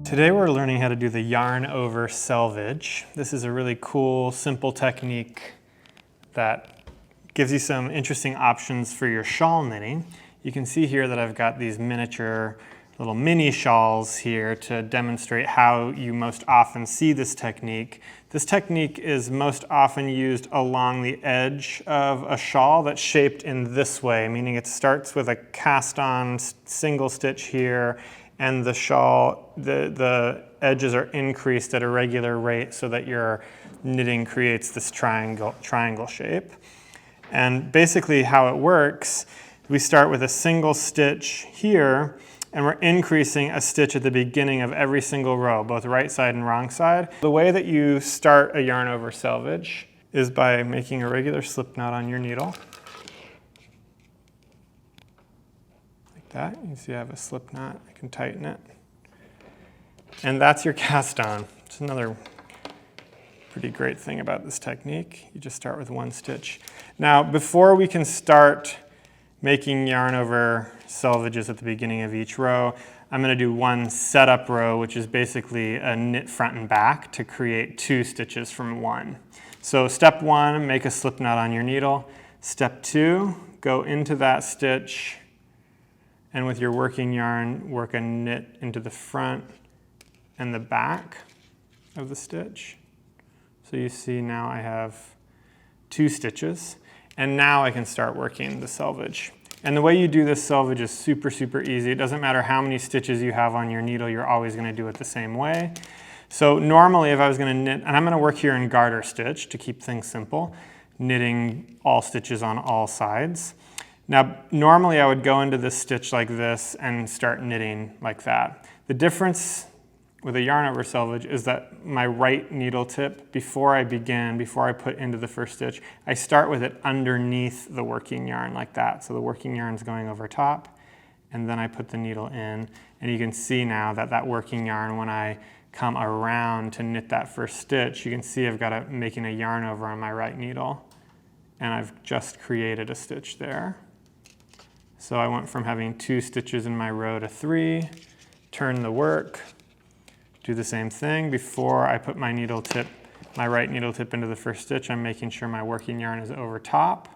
Today we're learning how to do the yarn over selvage. This is a really cool, simple technique that gives you some interesting options for your shawl knitting. You can see here that I've got these miniature little mini shawls here to demonstrate how you most often see this technique. This technique is most often used along the edge of a shawl that's shaped in this way, meaning it starts with a cast-on single stitch here, and the shawl, the edges are increased at a regular rate so that your knitting creates this triangle shape. And basically how it works, we start with a single stitch here, and we're increasing a stitch at the beginning of every single row, both right side and wrong side. The way that you start a yarn over selvage is by making a regular slip knot on your needle. That. You see I have a slip knot, I can tighten it. And that's your cast on. It's another pretty great thing about this technique. You just start with one stitch. Now, before we can start making yarn over selvages at the beginning of each row, I'm going to do one setup row, which is basically a knit front and back to create two stitches from one. So step one, make a slip knot on your needle. Step two, go into that stitch, and with your working yarn, work a knit into the front and the back of the stitch. So you see now I have two stitches, and now I can start working the selvage. And the way you do this selvage is super, super easy. It doesn't matter how many stitches you have on your needle, you're always gonna do it the same way. So normally if I was gonna knit, and I'm gonna work here in garter stitch to keep things simple, knitting all stitches on all sides. Now, normally I would go into this stitch like this and start knitting like that. The difference with a yarn over selvage is that my right needle tip, before I put into the first stitch, I start with it underneath the working yarn like that. So the working yarn's going over top, and then I put the needle in. And you can see now that that working yarn, when I come around to knit that first stitch, you can see I've got making a yarn over on my right needle, and I've just created a stitch there. So I went from having two stitches in my row to three, turn the work, do the same thing. Before I put my needle tip, my right needle tip into the first stitch, I'm making sure my working yarn is over top,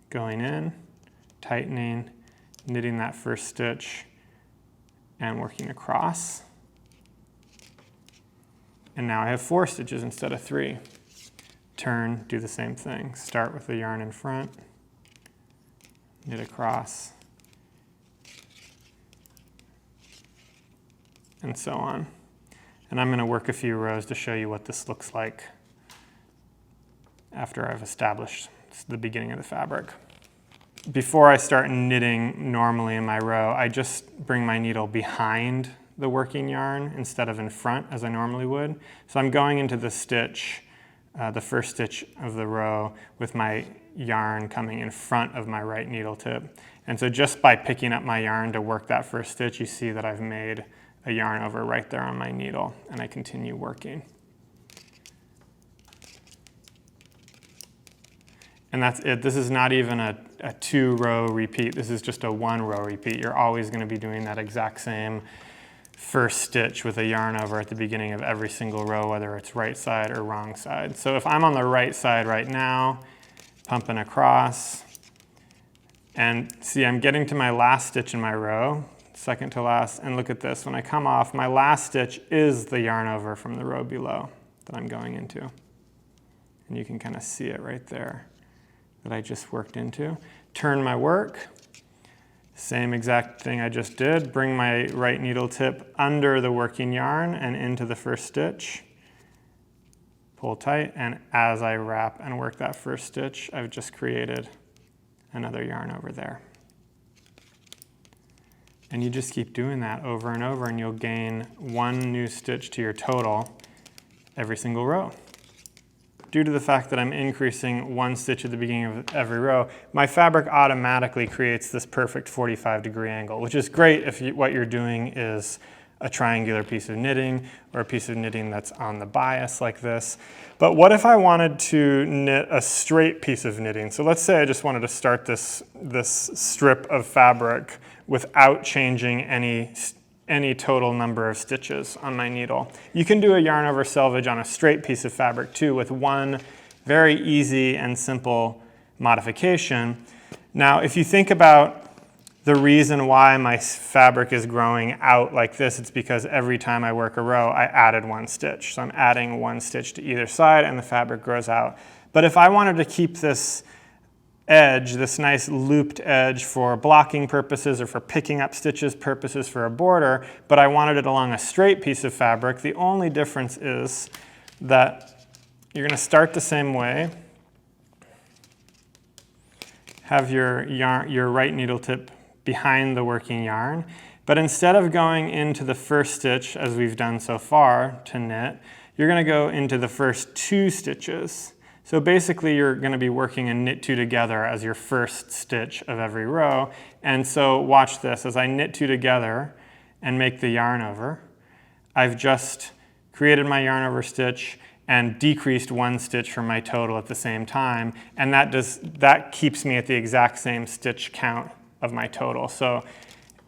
going in, tightening, knitting that first stitch, and working across. And now I have four stitches instead of three. Turn, do the same thing. Start with the yarn in front, knit across, and so on. And I'm going to work a few rows to show you what this looks like after I've established the beginning of the fabric. Before I start knitting normally in my row, I just bring my needle behind the working yarn instead of in front as I normally would. So I'm going into the stitch, the first stitch of the row, with my yarn coming in front of my right needle tip. And so just by picking up my yarn to work that first stitch, you see that I've made a yarn over right there on my needle, and I continue working. And that's it. This is not even a two-row repeat. This is just a one-row repeat. You're always going to be doing that exact same first stitch with a yarn over at the beginning of every single row, whether it's right side or wrong side. So if I'm on the right side right now, pumping across, and see I'm getting to my last stitch in my row, second to last, and look at this. When I come off, my last stitch is the yarn over from the row below that I'm going into. And you can kind of see it right there that I just worked into. Turn my work, same exact thing I just did. Bring my right needle tip under the working yarn and into the first stitch. Pull tight, and as I wrap and work that first stitch, I've just created another yarn over there. And you just keep doing that over and over, and you'll gain one new stitch to your total every single row. Due to the fact that I'm increasing one stitch at the beginning of every row, my fabric automatically creates this perfect 45-degree angle, which is great if what you're doing is a triangular piece of knitting or a piece of knitting that's on the bias like this. But what if I wanted to knit a straight piece of knitting? So let's say I just wanted to start this strip of fabric without changing any any total number of stitches on my needle. You can do a yarn over selvage on a straight piece of fabric too, with one very easy and simple modification. Now, if you think about the reason why my fabric is growing out like this, it's because every time I work a row, I added one stitch. So I'm adding one stitch to either side and the fabric grows out. But if I wanted to keep this edge, this nice looped edge for blocking purposes or for picking up stitches purposes for a border, but I wanted it along a straight piece of fabric, the only difference is that you're going to start the same way, have your right needle tip behind the working yarn, but instead of going into the first stitch as we've done so far to knit, you're going to go into the first 2 stitches. So basically you're going to be working a knit 2 together as your first stitch of every row. And so watch this, as I knit 2 together and make the yarn over, I've just created my yarn over stitch and decreased 1 stitch from my total at the same time. And that keeps me at the exact same stitch count of my total. So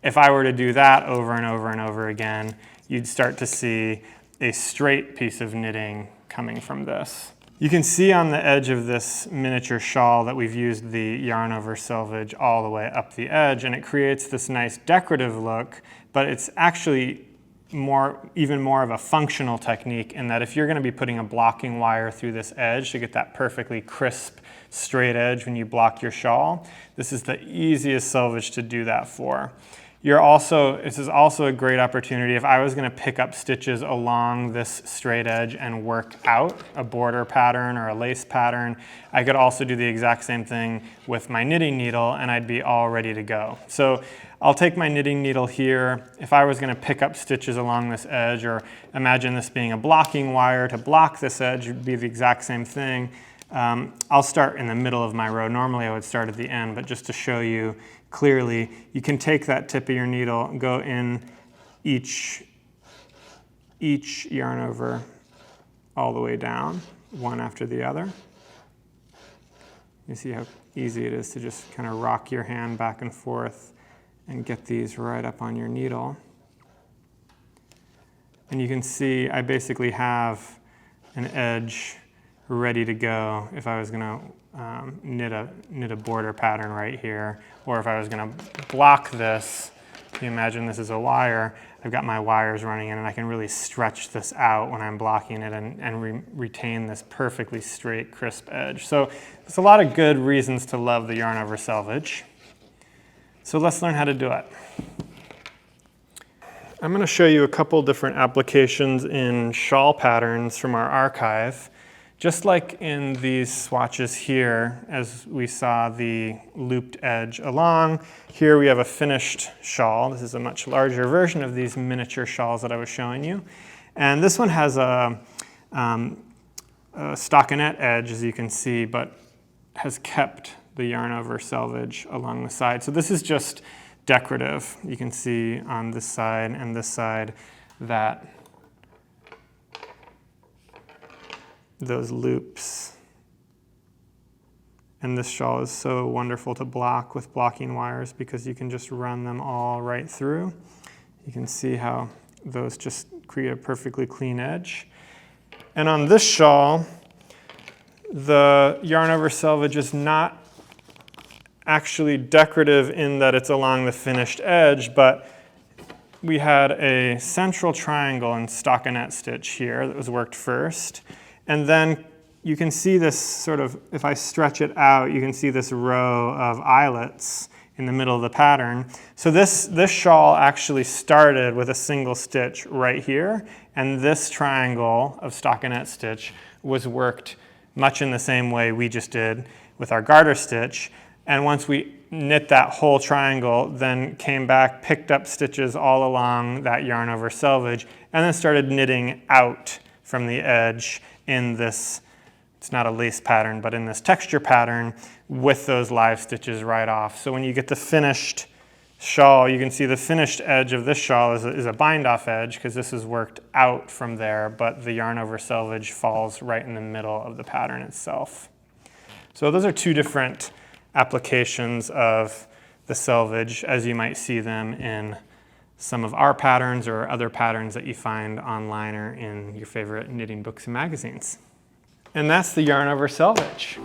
if I were to do that over and over and over again, you'd start to see a straight piece of knitting coming from this. You can see on the edge of this miniature shawl that we've used the yarn over selvage all the way up the edge, and it creates this nice decorative look, but it's actually even more of a functional technique in that if you're going to be putting a blocking wire through this edge to get that perfectly crisp, straight edge when you block your shawl, this is the easiest selvage to do that for. This is also a great opportunity if I was going to pick up stitches along this straight edge and work out a border pattern or a lace pattern. I could also do the exact same thing with my knitting needle and I'd be all ready to go. So I'll take my knitting needle here. If I was going to pick up stitches along this edge, or imagine this being a blocking wire to block this edge, it would be the exact same thing. I'll start in the middle of my row. Normally I would start at the end, but just to show you clearly, you can take that tip of your needle, go in each yarn over all the way down, one after the other. You see how easy it is to just kind of rock your hand back and forth and get these right up on your needle. And you can see I basically have an edge ready to go if I was going to knit a border pattern right here, or if I was going to block this. You imagine this is a wire. I've got my wires running in and I can really stretch this out when I'm blocking it and retain this perfectly straight, crisp edge. So there's a lot of good reasons to love the yarn over selvage. So let's learn how to do it. I'm going to show you a couple different applications in shawl patterns from our archive. Just like in these swatches here, as we saw the looped edge along, here we have a finished shawl. This is a much larger version of these miniature shawls that I was showing you. And this one has a stockinette edge, as you can see, but has kept the yarn over selvage along the side. So this is just decorative. You can see on this side and this side that those loops. And this shawl is so wonderful to block with blocking wires because you can just run them all right through. You can see how those just create a perfectly clean edge. And on this shawl, the yarn over selvage is not actually decorative in that it's along the finished edge, but we had a central triangle and stockinette stitch here that was worked first. And then you can see this sort of, if I stretch it out, you can see this row of eyelets in the middle of the pattern. So this shawl actually started with a single stitch right here, and this triangle of stockinette stitch was worked much in the same way we just did with our garter stitch. And once we knit that whole triangle, then came back, picked up stitches all along that yarn over selvage, and then started knitting out from the edge in this, it's not a lace pattern, but in this texture pattern with those live stitches right off. So when you get the finished shawl, you can see the finished edge of this shawl is a bind-off edge because this is worked out from there, but the yarn over selvage falls right in the middle of the pattern itself. So those are two different applications of the selvage as you might see them in some of our patterns or other patterns that you find online or in your favorite knitting books and magazines. And that's the yarn over selvage.